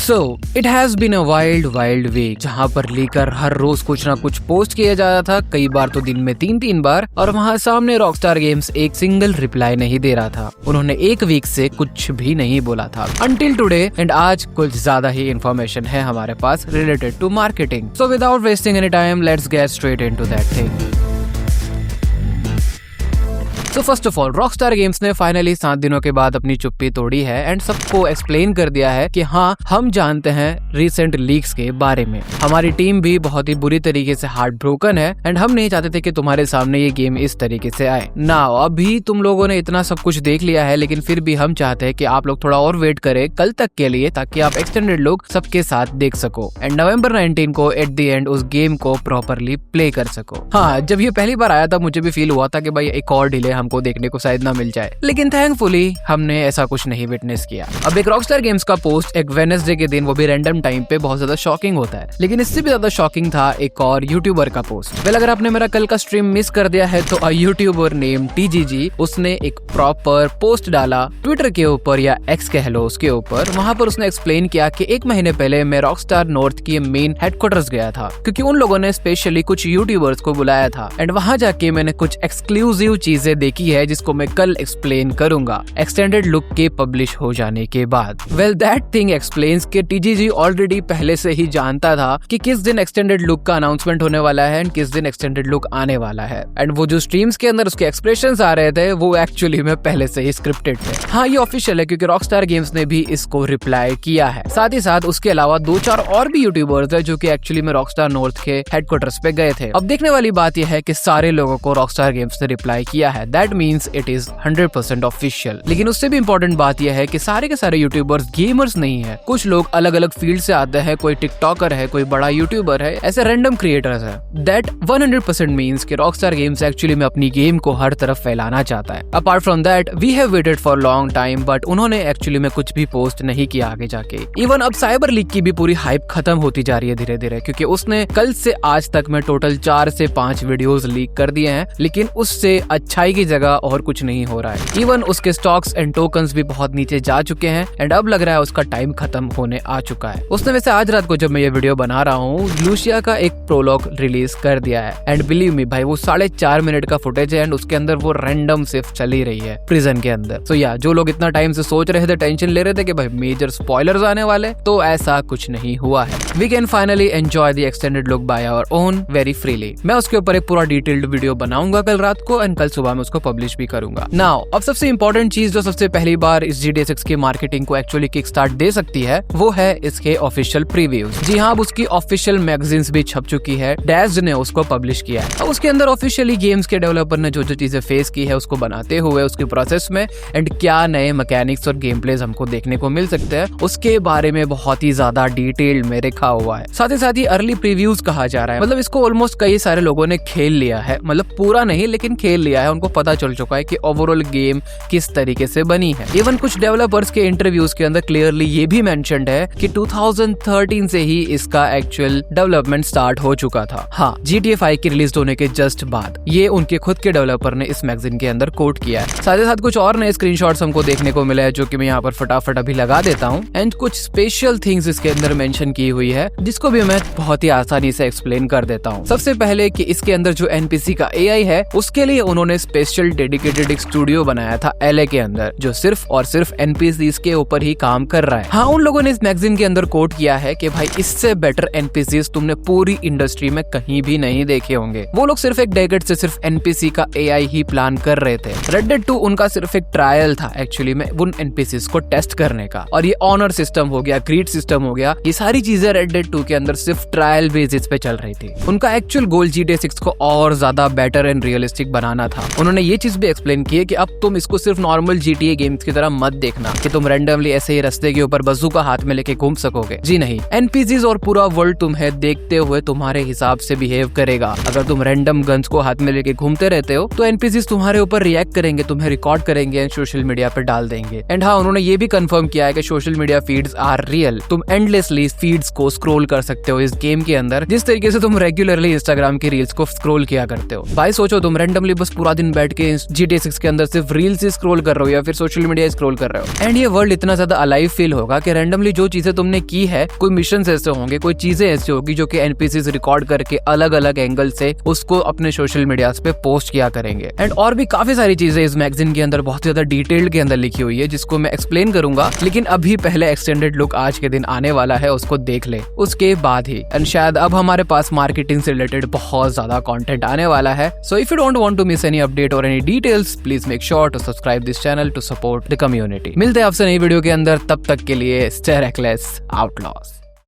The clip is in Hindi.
So it has been a wild week, जहाँ पर लीकर हर रोज कुछ ना कुछ पोस्ट किया जा रहा था, कई बार तो दिन में 3-3 बार, और वहाँ सामने रॉकस्टार गेम्स एक सिंगल रिप्लाई नहीं दे रहा था। उन्होंने एक वीक से कुछ भी नहीं बोला था अंटिल टुडे, एंड आज कुछ ज्यादा ही इन्फॉर्मेशन है हमारे पास related to marketing. So without wasting any time, let's get straight into that thing. So first of all, Rockstar Games ने फाइनली 7 दिनों के बाद अपनी चुप्पी तोड़ी है एंड सबको एक्सप्लेन कर दिया है कि हाँ, हम जानते हैं रिसेंट लीक्स के बारे में। हमारी टीम भी बहुत ही बुरी तरीके से हार्ट ब्रोकन है एंड हम नहीं चाहते थे कि तुम्हारे सामने ये गेम इस तरीके से आए। नाउ अभी तुम लोगों ने इतना सब कुछ देख लिया है, लेकिन फिर भी हम चाहते हैं कि आप लोग थोड़ा और वेट करें कल तक के लिए, ताकि आप एक्सटेंडेड लोग सबके साथ देख सको एंड नवंबर 19 को एट द एंड उस गेम को प्रॉपरली प्ले कर सको। हाँ, जब ये पहली बार आया था मुझे भी फील हुआ था कि भाई एक और डिले हमको देखने को शायद ना मिल जाए, लेकिन थैंकफुली हमने ऐसा कुछ नहीं विटनेस किया। अब एक रॉकस्टार गेम्स का पोस्ट एक वेडनेसडे के दिन, वो भी रैंडम टाइम पे, बहुत ज्यादा शॉकिंग होता है, लेकिन इससे भी ज्यादा शॉकिंग था एक और यूट्यूबर का पोस्ट। वेल, अगर आपने मेरा कल का स्ट्रीम मिस कर दिया है तो यूट्यूबर नेम TGG, उसने एक प्रॉपर पोस्ट डाला ट्विटर के ऊपर या एक्स कह लो उसके ऊपर। वहाँ पर उसने एक्सप्लेन किया कि 1 महीने पहले मैं रॉकस्टार नॉर्थ की मेन हेडक्वार्टर्स गया था, क्योंकि उन लोगों ने स्पेशली कुछ यूट्यूबर्स को बुलाया था एंड वहाँ जाके मैंने कुछ एक्सक्लूसिव चीजें देखी है जिसको मैं कल एक्सप्लेन करूंगा एक्सटेंडेड लुक के पब्लिश हो जाने के बाद। वेल, दैट थिंग एक्सप्लेन्स कि TGG ऑलरेडी पहले से ही जानता था कि किस दिन एक्सटेंडेड लुक का अनाउंसमेंट होने वाला है एंड किस दिन एक्सटेंडेड लुक आने वाला है, एंड वो जो स्ट्रीम्स के अंदर उसके एक्सप्रेशंस आ रहे थे वो एक्चुअली में पहले से ही स्क्रिप्टेड थे। हाँ, ये ऑफिशियल है क्योंकि रॉकस्टार गेम्स ने भी इसको रिप्लाई किया है। साथ ही साथ उसके अलावा 2-4 और भी यूट्यूबर्स है जो कि एक्चुअली में रॉकस्टार नॉर्थ के हेडक्वार्टर्स पे गए थे। अब देखने वाली बात यह है कि सारे लोगों को रॉकस्टार गेम्स ने रिप्लाई किया है, that means it is 100% official. लेकिन उससे भी इंपॉर्टेंट बात यह है कि सारे के सारे यूट्यूबर्स गेमर्स नहीं है। कुछ लोग अलग अलग फील्ड से आते हैं, कोई टिकटॉकर है, कोई बड़ा यूट्यूबर है, ऐसे रैंडम क्रिएटर्स है। दैट 100% मीन्स कि रॉकस्टार गेम्स एक्चुअली में अपनी गेम को हर तरफ फैलाना चाहता है। Apart from that, we have waited for long time, but उन्होंने एक्चुअली में कुछ भी पोस्ट नहीं किया आगे जाके। इवन अब साइबर लीग की भी पूरी हाइप खत्म होती जा रही है धीरे धीरे, क्योंकि उसने कल से आज तक में टोटल 4 से 5 वीडियोस लीक कर दिए हैं, लेकिन उससे अच्छाई की जगह और कुछ नहीं हो रहा है। इवन उसके स्टॉक्स एंड टोकन्स भी बहुत नीचे जा चुके हैं एंड अब लग रहा है उसका टाइम खत्म होने आ चुका है। उसने वैसे आज रात को जब मैं ये वीडियो बना रहा हूँ, लूसिया का एक प्रोलॉग रिलीज कर दिया है एंड बिलीव मी भाई, वो 4.5 मिनट का फुटेज है एंड उसके अंदर वो रैंडम सिर्फ चल ही रही है प्रिजन के अंदर। सो या, जो लोग इतना टाइम से सोच रहे थे, टेंशन ले रहे थे कि भाई मेजर स्पॉयलर्स आने वाले, तो ऐसा कुछ नहीं हुआ है। We can finally enjoy the extended look by our own very freely. मैं उसके ऊपर एक पूरा डिटेल्ड वीडियो बनाऊंगा कल रात को एंड कल सुबह में उसको पब्लिश भी करूंगा। नाउ अब सबसे इंपॉर्टेंट चीज जो सबसे पहली बार इस GTA 6 की मार्केटिंग को एक्चुअली किक स्टार्ट दे सकती है, वो है इसके ऑफिशियल प्रीव्यूज। जी हाँ, अब उसकी ऑफिशियल मैगजीन्स भी छप चुकी है, डैश ने उसको पब्लिश किया है। अब उसके अंदर ऑफिशियली गेम्स के डेवलपर ने जो जो चीजें फेस की है उसको बनाते हुए उसके प्रोसेस में एंड क्या नए मैकेनिक्स और गेम प्लेज हमको देखने को मिल सकते हैं, उसके बारे में बहुत ही ज्यादा डिटेल में लिखा हुआ है। साथ ही अर्ली प्रीव्यूज कहा जा रहा है, मतलब इसको ऑलमोस्ट कई सारे लोगों ने खेल लिया है, मतलब पूरा नहीं लेकिन खेल लिया है, उनको पता चल चुका है कि ओवरऑल गेम किस तरीके से बनी है। इवन कुछ डेवलपर्स के इंटरव्यूज के अंदर क्लियरली ये भी मेंशन्ड है कि 2013 से ही इसका एक्चुअल डेवलपमेंट स्टार्ट हो चुका था। हाँ, GTA 5 की रिलीज होने के जस्ट बाद ये उनके खुद के डेवलपर ने इस मैगजीन के अंदर कोट किया है। साथ ही साथ कुछ और नए स्क्रीनशॉट्स हमको देखने को मिले हैं, जो कि मैं यहाँ पर फटाफट अभी लगा देता हूँ, एंड कुछ स्पेशल थिंग्स इसके अंदर मेंशन की हुई है जिसको भी मैं बहुत ही आसानी से एक्सप्लेन कर देता हूँ। सबसे पहले कि इसके अंदर जो NPC का AI है उसके लिए उन्होंने स्पेशल डेडिकेटेड एक स्टूडियो बनाया था LA के अंदर, जो सिर्फ और सिर्फ NPCs के ऊपर ही काम कर रहा है। हाँ, उन लोगों ने इस मैगजीन के अंदर कोट किया है कि भाई इससे बेटर NPCs तुमने पूरी इंडस्ट्री में कहीं भी नहीं देखे होंगे। वो लोग सिर्फ एक डेकेड से सिर्फ NPC का AI ही प्लान कर रहे थे। Red Dead 2 उनका सिर्फ एक ट्रायल था एक्चुअली में उन NPCs को टेस्ट करने का, और ये ऑनर सिस्टम हो गया, ग्रीड सिस्टम हो गया, ये सारी चीजें Red Dead 2 के अंदर सिर्फ ट्रायल बेसिस पे चल रही थी। उनका एक्चुअल गोल GTA 6 को और ज्यादा बेटर एंड रियलिस्टिक बनाना था। उन्होंने ये चीज भी एक्सप्लेन की है कि अब तुम इसको सिर्फ नॉर्मल GTA गेम्स की तरह मत देखना कि तुम रैंडमली ऐसे ही रास्ते के ऊपर बंदूक हाथ में लेके घूम सकोगे। जी नहीं, NPCs और पूरा वर्ल्ड तुम्हें देखते हुए तुम्हारे हिसाब से बिहेव करेगा। अगर तुम रैंडम गन्स को हाथ में लेके घूमते रहते हो तो NPCs तुम्हारे ऊपर रिएक्ट करेंगे, तुम्हें रिकॉर्ड करेंगे एंड सोशल मीडिया पर डाल देंगे। एंड हाँ, उन्होंने ये भी कंफर्म किया है कि social media feeds are real. तुम एंडलेसली फीड्स को स्क्रॉल कर सकते हो इस गेम के अंदर, जिस तरीके से तुम रेगुलरली इंस्टाग्राम की रील्स को स्क्रॉल किया करते हो। भाई सोचो, तुम रैंडमली बस पूरा दिन बैठ बैठ के GTA 6 के अंदर सिर्फ रील्स ही स्क्रॉल कर रहे हो या फिर सोशल मीडिया स्क्रॉल कर रहे हो। एंड ये वर्ल्ड इतना ज्यादा अलाइव फील होगा कि रैंडमली जो चीजें तुमने की है, कोई मिशन ऐसे होंगे, कोई चीजें ऐसी होगी जो कि एनपीसीज रिकॉर्ड करके अलग अलग एंगल से उसको अपने सोशल मीडिया पे पोस्ट किया करेंगे। एंड और भी काफी सारी चीजें इस मैगजीन के अंदर बहुत ज्यादा डिटेल्ड के अंदर लिखी हुई है, जिसको मैं एक्सप्लेन करूंगा। लेकिन अभी पहले एक्सटेंडेड लुक आज के दिन आने वाला है, उसको देख ले, उसके बाद ही। एंड शायद अब हमारे पास मार्केटिंग से रिलेटेड बहुत ज्यादा कंटेंट आने वाला है। So if you don't want to miss any update और any details, please make sure to subscribe this channel to support the community. मिलते हैं आपसे नई वीडियो के अंदर, तब तक के लिए स्टे रेकलेस आउटलॉस।